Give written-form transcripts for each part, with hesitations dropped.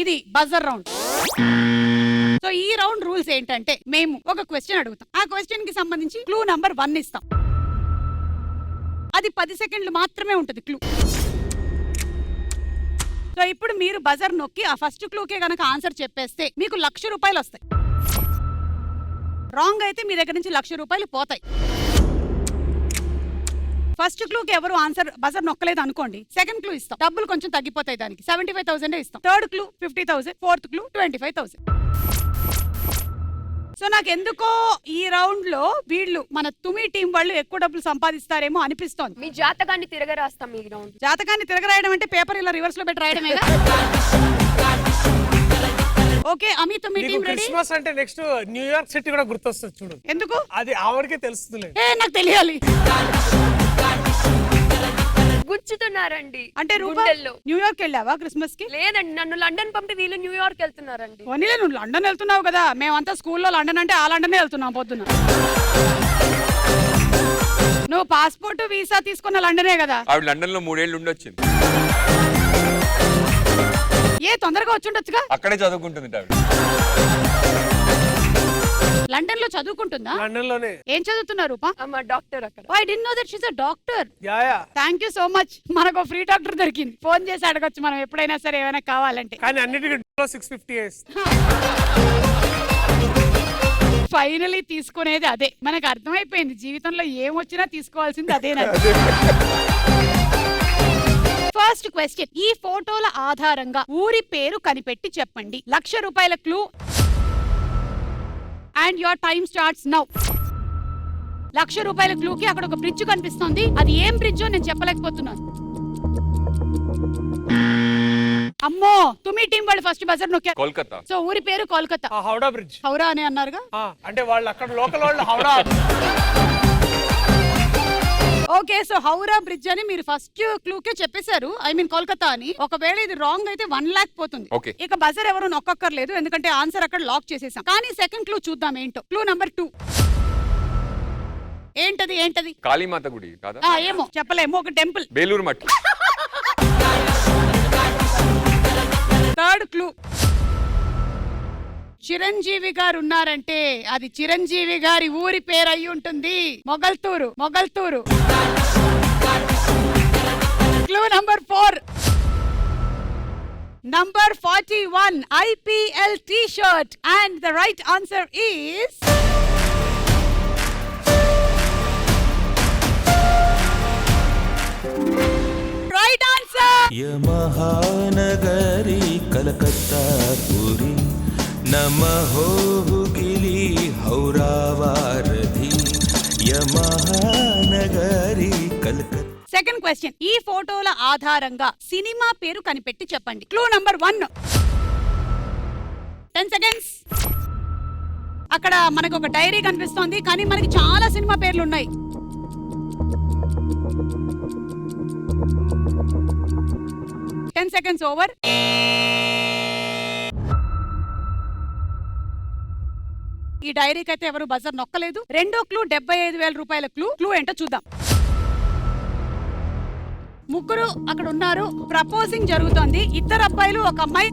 ఇది buzzer round. So ఈ round rules ఏంటంటే మేము ఒక క్వశ్చన్ అడుగుతాం, ఆ క్వశ్చన్ కి సంబంధించి క్లూ నంబర్ 1 ఇస్తాం. అది 10 సెకండ్లు మాత్రమే ఉంటుంది క్లూ. సో ఇప్పుడు మీరు బజర్ నొక్కి ఆ ఫస్ట్ క్లూకే గనక ఆన్సర్ చెప్పేస్తే మీకు 1,00,000 రూపాయలు వస్తాయి. రాంగ్ అయితే మీ దగ్గర నుంచి 1,00,000 రూపాయలు పోతాయి. ఫస్ట్ క్లూకి ఎవరు ఆన్సర్ బజర్ నొక్కలేదు అనుకోండి, సెకండ్ క్లూ ఇస్తాం, డబ్బులు కొంచెం తగ్గిపోతాయి, దానికి 75,000 ఇస్తాం. Third clue 50,000, fourth clue 25,000. So నాకు ఎందుకో ఈ రౌండ్ లో వీళ్ళు మన తుమి టీం వాళ్ళు ఎక్కువ డబ్బులు సంపాదిస్తారేమో అనిపిస్తోంది. మీ జాతకాన్ని తిరగరాస్తాం ఈ రౌండ్. జాతకాన్ని తిరగరాయడం అంటే పేపర్ ఇలా రివర్స్ లో పెట్టి రాయడమేగా. ఓకే అమి, తుమి టీం రెడీ? క్రిస్మస్ అంటే నెక్స్ట్ న్యూయార్క్ సిటీ కూడా గుర్తొస్తుంది చూడు. ఎందుకు? అది ఆవిడకే తెలుస్తుంది. నాకు తెలియాలి. గుచ్చుతున్నారండి అంటే గుండెల్లో. న్యూయార్క్ వెళ్ళావా క్రిస్మస్ కి? లేదండి, నన్ను లండన్ పంపి వీళ్ళు న్యూయార్క్ వెళ్తున్నారండి. పోనీలే, నువ్వు లండన్ వెళ్తున్నావు కదా, మేమంతా స్కూల్లో లండన్ అంటే ఆ లండనే వెళ్తున్నాం పొద్దున. నువ్వు పాస్పోర్ట్ వీసా తీసుకున్న లండనే కదా? ఆవిడ లండన్ లో 3 ఏళ్ళు ఉండొచ్చింది. ఏ తొందరగా వచ్చుండొచ్చుగా. అక్కడే చదువుకుంటుంది ఆవిడ. లండన్ లో చదువుకుంటుందా? లండన్ లోనే. ఏం చదువుతున్నారు? మా డాక్టర్ అక్కడ. I didn't know that she is a doctor. Yeah thank you so much. మనకు ఫ్రీ డాక్టర్ దొరికింది. ఫోన్ చేసి అడగొచ్చు మనం ఎప్పుడైనా సరే ఏమైనా కావాలంటే. కానీ అన్నిటికీ 650. ఫైనలీ తీసుకునేది అదే. మనకు అర్థమైపోయింది జీవితంలో ఏం వచ్చినా తీసుకోవాల్సింది అదేనా. ఫస్ట్ క్వశ్చన్, ఈ ఫోటోల ఆధారంగా ఊరి పేరు కనిపెట్టి చెప్పండి. 1,00,000 రూపాయల clue and your time starts now. 1,00,000 రూపాయల క్లూకి అక్కడ ఒక బ్రిడ్జ్ కనిపిస్తుంది. అది ఏం బ్రిడ్జో నేను చెప్పలేకపోతున్నాను. అమ్మో, తుమి టీం వాళ్ళు ఫస్ట్ బజర్ నొక్కారు. కోల్కతా. సో ఊరి పేరు కోల్కతా. హౌడా బ్రిడ్జ్. హౌరా అని అన్నారుగా. అంటే వాళ్ళు అక్కడ లోకల్ వాళ్ళు Howrah. Okay, so Howrah bridge అని మీరు ఫస్ట్ క్లూకే చెప్పేశారు, ఐ మీన్ కోల్కతా అని. ఒకవేళ ఇది రాంగ్ అయితే 1,00,000 పోతుంది. Okay. ఇక బజర్ ఎవరు నొక్కక్కర్లేదు, ఎందుకంటే ఆన్సర్ అక్కడ లాక్ చేసేసాం. కానీ సెకండ్ క్లూ చూద్దాం ఏంటో. క్లూ నంబర్ 2 ఏంటది? ఏంటది? కాళీమాత గుడి కాదా? ఏమో చెప్పలేము, ఒక టెంపుల్. బేలూరు మట్టి. థర్డ్ క్లూ, చిరంజీవి గారు ఉన్నారంటే అది చిరంజీవి గారి ఊరి పేరు అయి ఉంటుంది. Mogalthur. Mogalthur. Clue number 4, number 41 IPL t-shirt and the right answer is right answer. యమహానగరి కలకత్తా పురి నమః గిలి హౌరావారధి యమహానగరి కలకత్తా. సెకండ్ క్వశ్చన్, ఈ ఫోటోల ఆధారంగా సినిమా పేరు కనిపెట్టి చెప్పండి. Clue number 1, 10 seconds. అక్కడ మనకు ఒక డైరీ కనిపిస్తోంది, కానీ మనకి చాలా సినిమా పేర్లు ఉన్నాయి. 10 సెకండ్స్ ఓవర్. ఈ డైరీకి అయితే ఎవరు బజర్ నొక్కలేదు. రెండో క్లూ 75,000 రూపాయల క్లూ. క్లూ ఏంటో చూద్దాం. ముగ్గురు అక్కడ ఉన్నారు, ప్రపోజింగ్ జరుగుతోంది. 2 అబ్బాయిలు, 1 అమ్మాయి.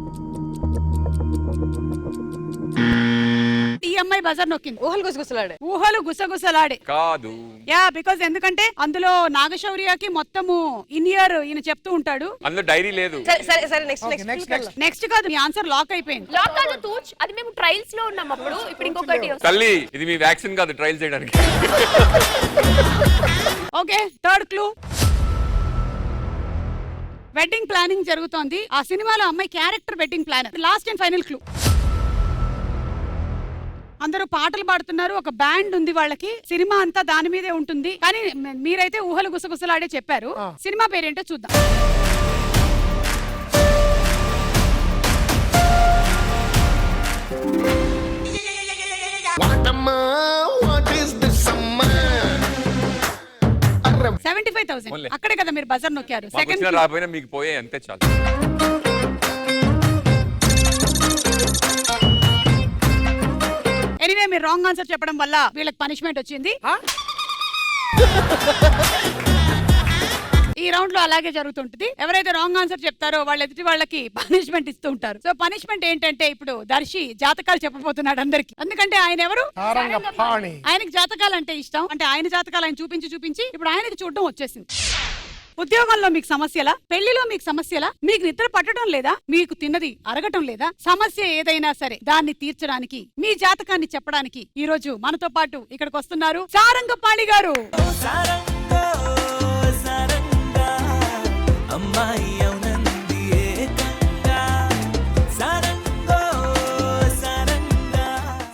ఈ అమ్మాయి బజర్ నొక్కింది. ఊహలు గుసగుసలాడే. ఊహలు గుసగుసలాడే కాదు. యా, బికాజ్ ఎందుకంటే అందులో నాగశౌర్యకి మొత్తము ఇయర్ ఈయన చెప్తూ ఉంటాడు. అందులో డైరీ లేదు. సరే నెక్స్ట్ కాదు, మీ ఆన్సర్ లాక్ అయిపోయింది. లాక్ కాదు తూచ్, అది మేము ట్రయల్స్ లో ఉన్నాం అప్పుడు. ఇప్పుడు ఇంకొకటి తల్లి, ఇది మీ వ్యాక్సిన్ కాదు ట్రయల్ చేయడానికి. Okay, third clue, wedding planning జరుగుతోంది. ఆ సినిమాలో అమ్మాయి character wedding planner. Last and final clue, అందరూ పాటలు పాడుతున్నారు, ఒక బ్యాండ్ ఉంది వాళ్ళకి. సినిమా అంతా దాని మీదే ఉంటుంది, కానీ మీరైతే ఊహలు గుసగుసలాడే చెప్పారు. సినిమా పేరేంటో చూద్దాం. What is this summer? 75,000. అక్కడే కదా మీరు బజర్ నొక్కారు. మాకు సెకండ్ వచ్చినా రాకపోయినా మీకు పోయే అంతే చాలు. ఎనీవే, మీరు రాంగ్ ఆన్సర్ చెప్పడం వల్ల వీళ్ళకి పనిష్మెంట్ వచ్చింది. ఈ రౌండ్ లో అలాగే జరుగుతుంటది. ఎవరైతే రాంగ్ ఆన్సర్ చెప్తారో వాళ్ళ ఎదుటి వాళ్ళకి పనిష్మెంట్ ఇస్తూ ఉంటారు. సో పనిష్మెంట్ ఏంటంటే ఇప్పుడు దర్శి జాతకాలు చెప్పబోతున్నాడు అందరికి. ఎందుకంటే ఆయన ఎవరు, సారంగపాణి. ఆయనకి జాతకాలు అంటే ఇష్టం. అంటే ఆయన జాతకాలు ఆయన చూపించి ఇప్పుడు ఆయనకి చూడడం వచ్చేసింది. ఉద్యోగంలో మీకు సమస్యలా, పెళ్లిలో మీకు సమస్యలా, మీకు నిద్ర పట్టడం లేదా, మీకు తిన్నది అరగటం లేదా, సమస్య ఏదైనా సరే దాన్ని తీర్చడానికి మీ జాతకాన్ని చెప్పడానికి ఈ రోజు మనతో పాటు ఇక్కడికి వస్తున్నారు సారంగపాణి గారు.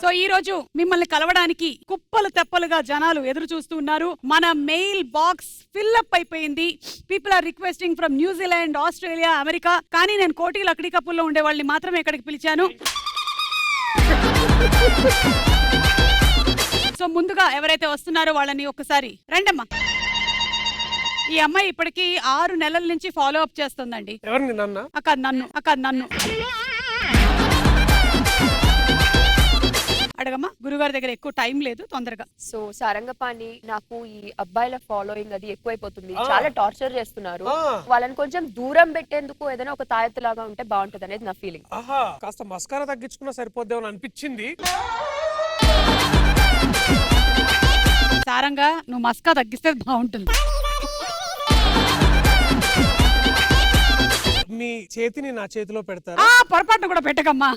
సో ఈ రోజు మిమ్మల్ని కలవడానికి కుప్పలు తెప్పలుగా జనాలు ఎదురు చూస్తూ ఉన్నారు. మన మెయిల్ బాక్స్ ఫిల్అప్ అయిపోయింది. People are requesting from New Zealand, Australia, America. కానీ నేను కోటి లక్కడి కప్పుల్లో ఉండే వాళ్ళని మాత్రమే ఇక్కడికి పిలిచాను. సో ముందుగా ఎవరైతే వస్తున్నారో వాళ్ళని ఒక్కసారి రండమ్మా. ఈ అమ్మాయి ఇప్పటికి 6 నెలల నుంచి ఫాలో అప్ చేస్తుందండి. ఎవరిని? నన్ను. అడగమ్మా, గురుగారి దగ్గర ఎక్కువ టైం లేదు, తొందరగా. సో సారంగపాణి, నాకు ఈ అబ్బాయిల ఫాలోయింగ్ అది ఎక్కువైపోతుంది, చాలా టార్చర్ చేస్తున్నారు. వాళ్ళని కొంచెం దూరం పెట్టేందుకు ఏదైనా ఒక తాయెత్తు లాగా ఉంటే బాగుంటది అనేది నా ఫీలింగ్. ఆహా, కాస్త మస్కారా తగ్గించుకున్నా సరిపోద్దేమని అనిపించింది. సారంగా నువ్వు మస్కా తగ్గిస్తే బాగుంటుంది. మీ చేతిని నా చేతిలో పెడతారు. పొరపాటును కూడా పెట్టకమ్మా.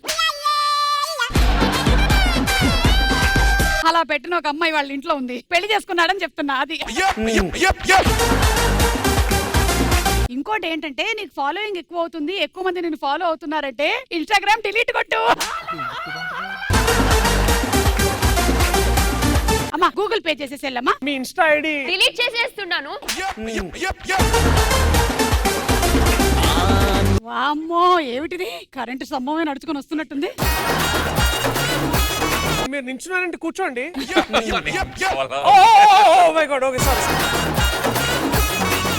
అలా పెట్టిన ఒక అమ్మాయి వాళ్ళ ఇంట్లో ఉంది, పెళ్లి చేసుకున్నాడని చెప్తున్నా. అది ఇంకోటి ఏంటంటే నీకు ఫాలోయింగ్ ఎక్కువ అవుతుంది, ఎక్కువ మంది నిన్ను ఫాలో అవుతున్నారంటే ఇన్స్టాగ్రామ్ డిలీట్ కొట్టు. అమ్మా గూగుల్ పే చేసేసి వెళ్ళమ్మా. మీ ఇన్స్టా ఐడి డిలీట్ చేసేస్తున్నాను. వామ్మో ఏమిటిది, కరెంటు స్తంభమే నడుచుకొని వస్తున్నట్టుంది. మీరు నించున్నారంటే కూర్చోండి.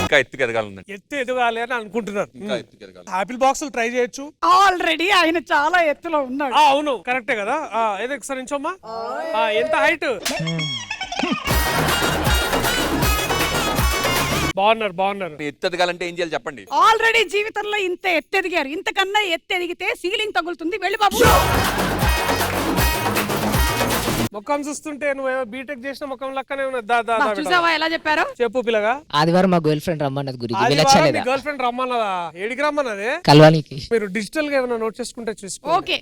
ఇంకా ఎత్తుకు ఎదగాలండి. ఎత్తు ఎదగాలి అని అనుకుంటున్నారు. ఆపిల్ బాక్సులు ట్రై చేయొచ్చు. ఆల్రెడీ ఆయన చాలా ఎత్తులో ఉన్నాడు. అవును, కరెక్టే కదా. ఏదో ఒకసారి నించోమ్మా. ఎంత హైట్? బాగున్నారు. ఎత్తు ఎదగాలంటే ఏం చేయాలి చెప్పండి. ఆల్రెడీ జీవితంలో ఇంత ఎత్తెదిగారు, ఇంతకన్నా ఎత్తెదిగితే సీలింగ్ తగులుతుంది. వెళ్ళి బాబు. ముఖం చూస్తుంటే నువ్వు బీటెక్ చేసిన ముఖం లక్కనే చూసావా ఎలా చెప్పారో? చెప్పు పిల్లగా. ఆదివారం మా గర్ల్ ఫ్రెండ్ రమ్మన్నది గురించి గర్ల్ ఫ్రెండ్ రమ్మన్నదా? ఏడికి రమ్మన్నదే? కలవానికి. మీరు డిజిటల్ గా ఏమైనా నోట్ చేసుకుంటే చూసుకో. ఓకే.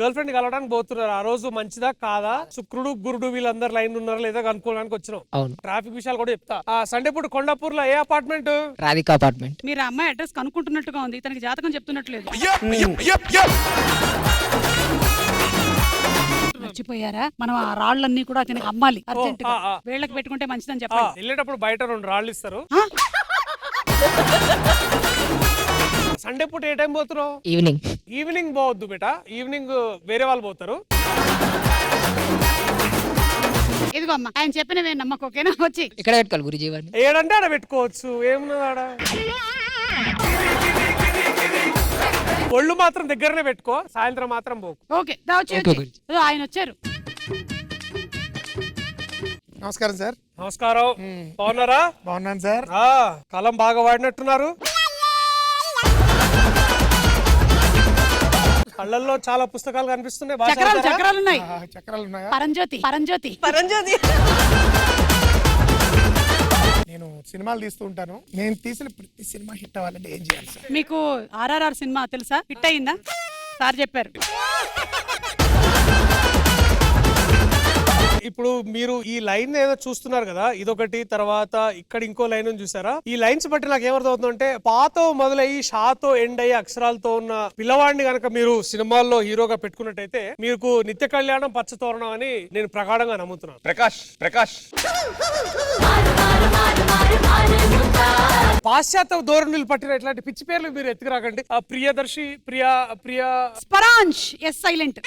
గర్ల్ ఫ్రెండ్ కలవడానికి పోతున్నారు. ఆ రోజు మంచిదా కాదా, శుక్రుడు గురుడు వీళ్ళందరూ లైన్ ఉన్నారా లేదా కనుక్కోవడానికి వచ్చినాం. అవును. ట్రాఫిక్ విషయాలు కూడా చెప్తా. సండే పూట కొండాపూర్ లో ఏ అపార్ట్మెంట్? రాధిక అపార్ట్మెంట్. మీరు ఆ అమ్మాయి అడ్రస్ కనుక్కుంటున్నట్టుగా ఉంది, తనకి జాతకం చెప్తున్నట్లేదు. మర్చిపోయారా? మనం ఆ రాళ్ళన్నీ కూడా అతనికి అమ్మాలి అర్జెంట్ గా. వేళ్ళకి పెట్టుకుంటే మంచిదని చెప్పండి. వెళ్ళేటప్పుడు బయట 2 రాళ్ళు ఇస్తారు. సండే పూట ఏ టైం పోతున్నావు? ఈవినింగ్ పోవద్దు బేటా, ఈవినింగ్ వేరే వాళ్ళు పోతారు. ఇదిగో అమ్మా, ఆయన చెప్పినవే నమ్మకం. ఓకేనా? వచ్చి ఇక్కడ పెట్టుకోవాలి గురుజీ వారిని. ఏడంటే ఆడ పెట్టుకోవచ్చు, ఏమున్నది ఆడ. ఒళ్ళు మాత్రం దగ్గరనే పెట్టుకో, సాయంత్రం మాత్రం పోకు. ఓకే. ఆయన వచ్చారు. నమస్కారం సార్. నమస్కారం. బాగున్నారా? బాగున్నాను సార్. కలం బాగా వాడినట్టున్నారు. కళ్ళల్లో చాలా పుస్తకాలు కనిపిస్తున్నాయి. చక్రాలు ఉన్నాయి. చక్రాలు ఉన్నాయా? పరంజ్యోతి. నేను సినిమాలు తీస్తూ ఉంటాను. నేను తీసిన ప్రతి సినిమా హిట్ అవ్వాలంటే ఏం చేయాలి సార్? మీకు RRR సినిమా తెలుసా? హిట్ అయిందా? సార్ చెప్పారు. ఇప్పుడు మీరు ఈ లైన్ ఏదో చూస్తున్నారు కదా, ఇదొకటి, తర్వాత ఇక్కడ ఇంకో లైన్ చూసారా? ఈ లైన్స్ బట్టి నాకు ఏమర్థమవుతుందంటే, పాతో మొదలయ్యి షాతో ఎండ్ అయ్యే అక్షరాలతో ఉన్న పిల్లవాడిని గనక మీరు సినిమాల్లో హీరోగా పెట్టుకున్నట్టయితే మీకు నిత్య కళ్యాణం పచ్చతోరణం అని నేను ప్రగాఢంగా నమ్ముతున్నాను. ప్రకాష్ పాశ్చాత్య ధోరణులు పట్టిన ఇట్లాంటి పిచ్చి పేర్లు మీరు ఎత్తుకురాకండి. Priyadarshi, Priya Sparansh, S silent,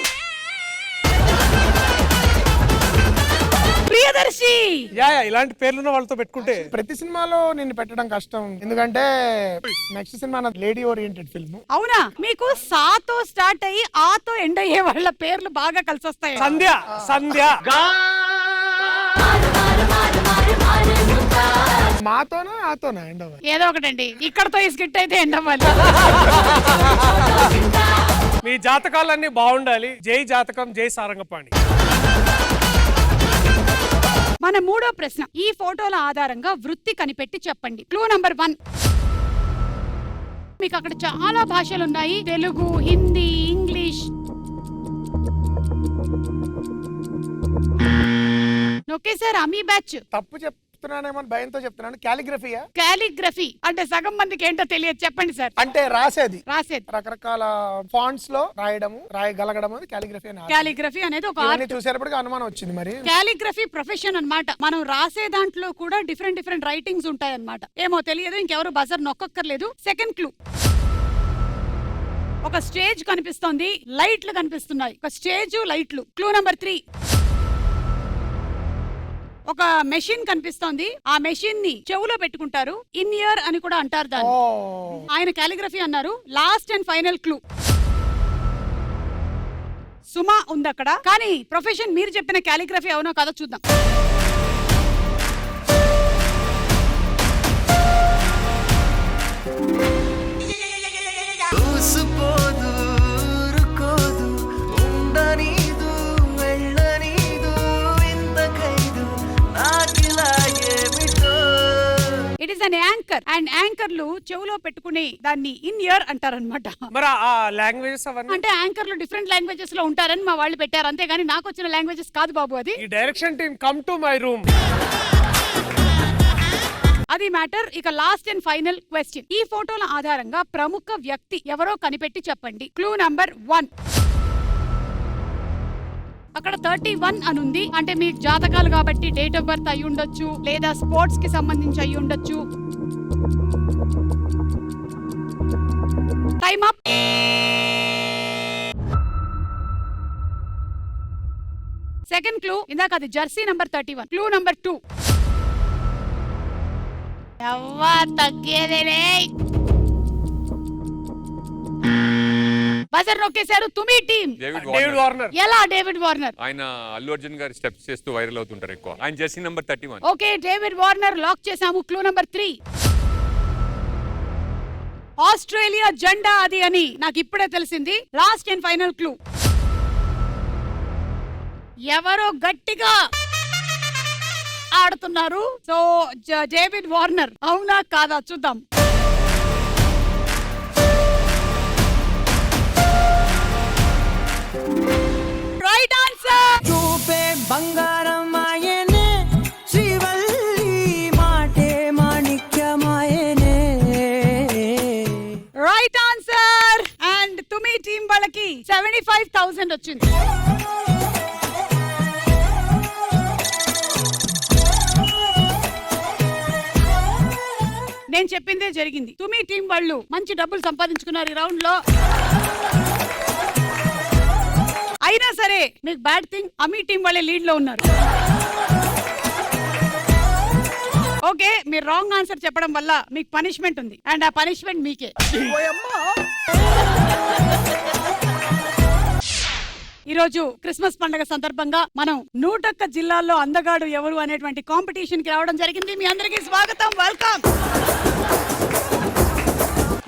Priyadarshi. ఇలాంటి పేర్లున్న వాళ్ళతో పెట్టుకుంటే ప్రతి సినిమాలో నిన్ను పెట్టడం కష్టం, ఎందుకంటే నెక్స్ట్ సినిమా నా లేడీ ఓరియంటెడ్ ఫిల్మ్. అవునా? మీకు సాతో స్టార్ట్ అయ్యి ఆతో ఎండ్ అయ్యే వాళ్ళ పేర్లు బాగా కలిసి వస్తాయి. సంధ్య మాతోనా ఆతోనా ఎండ్ అవ్వాలి? ఏదో ఒకటండి, ఇక్కడతో ఈ స్కిట్ అయితే ఎండ్ అవ్వాలి. మీ జాతకాలన్నీ బాగుండాలి. జై జాతకం, జై సారంగపాణి. మన మూడో ప్రశ్న, ఈ ఫోటోల ఆధారంగా వృత్తి కనిపెట్టి చెప్పండి. Clue number 1. మీకు అక్కడ చాలా భాషలు ఉన్నాయి, తెలుగు, హిందీ, ఇంగ్లీష్. నొక్కేసారా మీ బ్యాచ్? తప్పు చెప్తున్నానేమో భయంతో చెప్తున్నాను. క్యాలిగ్రఫీయా? కాలిగ్రఫీ అంటే సగం మందికి ఏంటో తెలియదు, చెప్పండి సార్. అంటే రాసేది రాసేది రకరకాల ఫాంట్స్ లో రాయగలగడం అది క్యాలిగ్రఫీ అని. కాలిగ్రఫీ అనేది ఒక ఇవన్నీ ఆర్ట్. చూసేటప్పటికి అనుమానం వచ్చింది. మరి కాలిగ్రఫీ ప్రొఫెషన్ అన్నమాట. మనం రాసే దాంట్లో కూడా డిఫరెంట్ రైటింగ్స్ ఉంటాయి అన్నమాట. ఏమో తెలియదు, ఇంకెవరు బజర్ నొక్కక్కర్లేదు. సెకండ్ క్లూ, ఒక స్టేజ్ కనిపిస్తోంది, లైట్లు కనిపిస్తున్నాయి. ఒక స్టేజ్, లైట్లు. Clue number 3. ఒక మెషిన్ కనిపిస్తోంది, ఆ మెషిన్ ని చెవులో పెట్టుకుంటారు, ఇన్ ఇయర్ అని కూడా అంటారు దాన్ని. ఆయన కాలిగ్రఫీ అన్నారు. లాస్ట్ అండ్ ఫైనల్ క్లూ, సుమా ఉంది అక్కడ, కానీ ప్రొఫెషన్ మీరు చెప్పిన కాలిగ్రఫీ అవునో కాదో చూద్దాం. ఊసిపోదు, ఊరుకోదు, ఉండనీదు, వెళ్ళనీదు, ఇంత ఖైదు నాకిలా ఏమిటో. It is an anchor, and యాంకర్లు చెవులో పెట్టుకుని దాన్ని ఇన్ ఇయర్ అంటారనమాట. మరి ఆ లాంగ్వేజెస్ అవన్నీ అంటే యాంకర్లు డిఫరెంట్ లాంగ్వేజెస్ లో ఉంటారని మా వాళ్ళు పెట్టారు, అంతేగాని నాకు వచ్చిన లాంగ్వేజెస్ కాదు బాబు అది. ఈ direction team come to my room. అది మ్యాటర్. ఇక లాస్ట్ అండ్ ఫైనల్ క్వశ్చన్, ఈ ఫోటోల ఆధారంగా ప్రముఖ వ్యక్తి ఎవరో కనిపెట్టి చెప్పండి. Clue number 1. అక్కడ 31 అని ఉంది, అంటే మీకు జాతకాలు కాబట్టి డేట్ ఆఫ్ బర్త్ అయి ఉండొచ్చు, లేదా స్పోర్ట్స్ కి సంబంధించి అయి ఉండొచ్చు. Time up. సెకండ్ క్లూ, ఇందాక అది జెర్సీ నంబర్ 31. Clue number 2. తగ్గేదేలే, బజర్ నొక్కేశారు. తుమి టీమ్. David Warner. ఎలా డేవిడ్ వార్నర్? ఆయన అల్లు అర్జున్ గారి స్టెప్స్ చేస్తూ వైరల్ అవుతుంటారు ఎక్కువ. ఆయన jersey number 31. Okay, David Warner lock చేసాము. Clue number 3. ఆస్ట్రేలియా జెండా అది అని నాకు ఇప్పుడే తెలిసింది. లాస్ట్ అండ్ ఫైనల్ క్లూ, ఎవరో గట్టిగా ఆడుతున్నారు. సో డేవిడ్ వార్నర్ అవునా కాదా చూద్దాం. Right answer. చూపే బంగారం ఆయనే, శ్రీవల్లి మాటే మాణిక్యమాయనే. Right answer. అండ్ తుమి టీం వాళ్ళకి 75,000 వచ్చింది. నేను చెప్పిందే జరిగింది. తుమి టీం వాళ్ళు మంచి డబ్బులు సంపాదించుకున్నారు ఈ రౌండ్ లో. అయినా సరే మీకు బ్యాడ్ థింగ్, అమీ టీం వాళ్ళే లీడ్ లో ఉన్నారు. ఓకే, మీరు రాంగ్ ఆన్సర్ చెప్పడం వల్ల మీకు పనిష్మెంట్ ఉంది, అండ్ ఆ పనిష్మెంట్ మీకే. ఈ రోజు క్రిస్మస్ పండుగ సందర్భంగా మనం 101 జిల్లాల్లో అందగాడు ఎవరు అనేటువంటి కాంపిటీషన్ కి రావడం జరిగింది. మీ అందరికీ స్వాగతం, వెల్కమ్.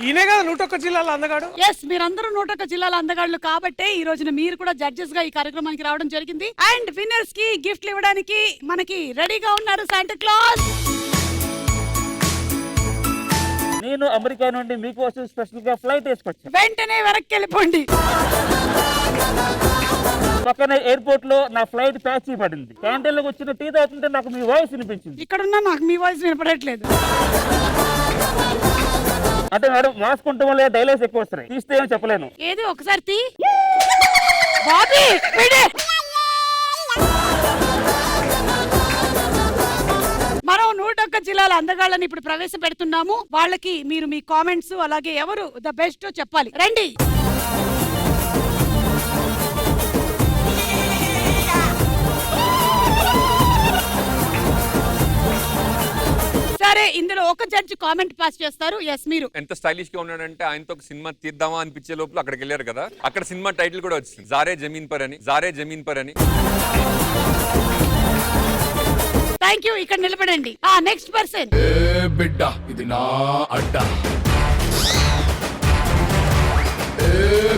ఈయనే కదా 101 జిల్లాల అందగాడు. ఎస్, మీరందరూ 101 జిల్లాల అందగాళ్ళు కాబట్టే ఈ రోజున మీరు కూడా జడ్జెస్ గా ఈ కార్యక్రమానికి రావడం జరిగింది. అండ్ విన్నర్స్ కి గిఫ్ట్లు ఇవ్వడానికి మనకి రెడీగా ఉన్నారు శాంటా క్లాస్. నేను అమెరికా నుండి మీకోసం స్పెషల్ గా ఫ్లైట్ వేసుకొచ్చాను. వెంటనే వెనక్కి వెళ్ళిపోండి. పక్కన ఎయిర్పోర్ట్ లో నా ఫ్లైట్ ప్యాచ్ పడింది. క్యాంటీన్ లోకి వచ్చిన టీ తాగుతుంటే నాకు మీ వాయిస్ వినిపించింది. ఇక్కడున్నా నాకు మీ వాయిస్ వినపడట్లేదు. అంటే మేడం మాస్క్ ఉండటం వల్ల డైలాగ్స్ ఎక్కువ వస్తున్నాయి, తీస్తే ఏమో చెప్పలేను. ఏది ఒకసారి తీ బాబీ. మనం 101 జిల్లాల అందగాళ్ళని ఇప్పుడు ప్రవేశపెడుతున్నాము. వాళ్ళకి మీరు మీ కామెంట్స్ అలాగే ఎవరు ద బెస్ట్ చెప్పాలి. రండి. సరే, ఇందులో ఒక జడ్జి కామెంట్ పాస్ చేస్తారు. ఎస్, మీరు ఎంత స్టైలిష్ గా ఉన్నాడంటే ఆయనతో ఒక సినిమా తీద్దామా అనిపించే లోపల అక్కడికి వెళ్ళారు కదా, అక్కడ సినిమా టైటిల్ కూడా వచ్చింది, జారే జమీన్ పర్ అని. జారే జమీన్ పర్ అని. Thank you. ఇక్కడ నిలబడండి. Next person. బిడ్డ ఇది నా అడ్డ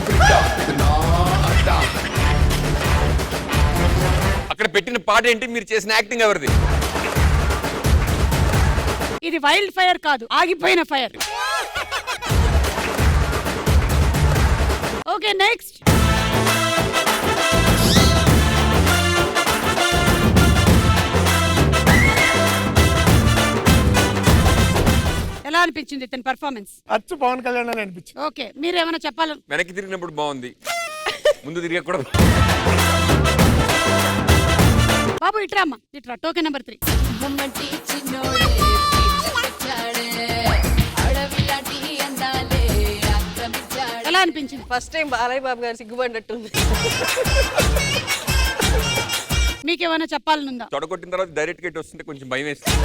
బిడ్డ ఇది నా అడ్డ. అక్కడ పెట్టిన పాట ఏంటి, మీరు చేసిన యాక్టింగ్ ఎవరిది? ఇది వైల్డ్ ఫైర్ కాదు, ఆగిపోయిన ఫైర్. Okay next. ఎలా అనిపించింది ఇతని పర్ఫార్మెన్స్? అచ్చు పవన్ కళ్యాణ్ అని అనిపించింది. ఓకే, మీరు ఏమైనా చెప్పాలి? వెనక్కి తిరిగినప్పుడు బాగుంది, ముందు తిరగకూడదు. బాబు ఇట్రా అమ్మా, ఇట్రా. Token number 3. ఎలా అనిపించింది? ఫస్ట్ టైం బాలయ్య బాబు గారు సిగ్గుపడినట్టుంది. మీకేమైనా చెప్పాలనుందా? తొడగొట్టిన తర్వాత డైరెక్ట్ గా వస్తుంటే కొంచెం భయం వేస్తుంది.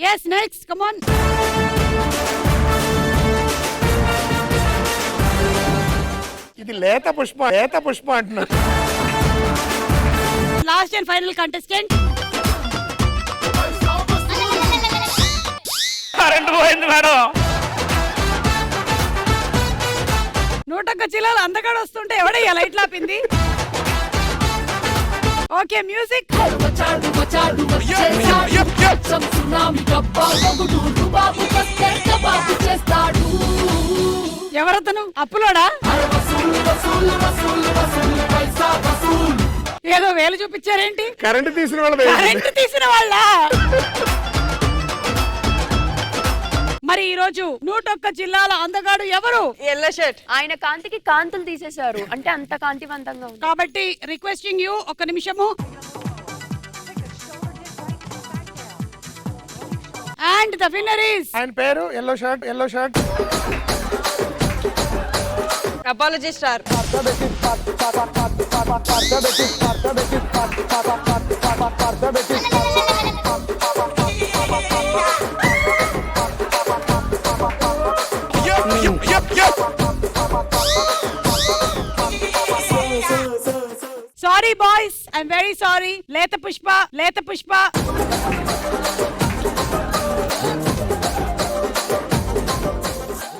yes next come on. ఇది లేత పుష్ప అంటున్నారు. Last and final contestant. Current పోయింది మేడం. 101 జిల్లాలు అందగాడు వస్తుంటే ఎవడయ్యా లైట్ లాపింది? Okay music. ఎవరతను? అప్పులోడా? ఏదో వేలు చూపించారేంటి? కరెంట్ తీసిన కరెంట్ తీసిన వాళ్ళ. మరి ఈ రోజు 101 జిల్లాల అందగాడు ఎవరు? Yellow shirt. ఆయన కాంతికి కాంతులు తీసేశారు, అంటే అంత కాంతివంతంగా ఉంది. కాబట్టి రిక్వెస్టింగ్ యూ, ఒక్క నిమిషము. అండ్ ద విన్నర్ ఇస్, ఆయన పేరు yellow shirt. Apology star. Sorry boys, I'm very sorry. లేత పుష్ప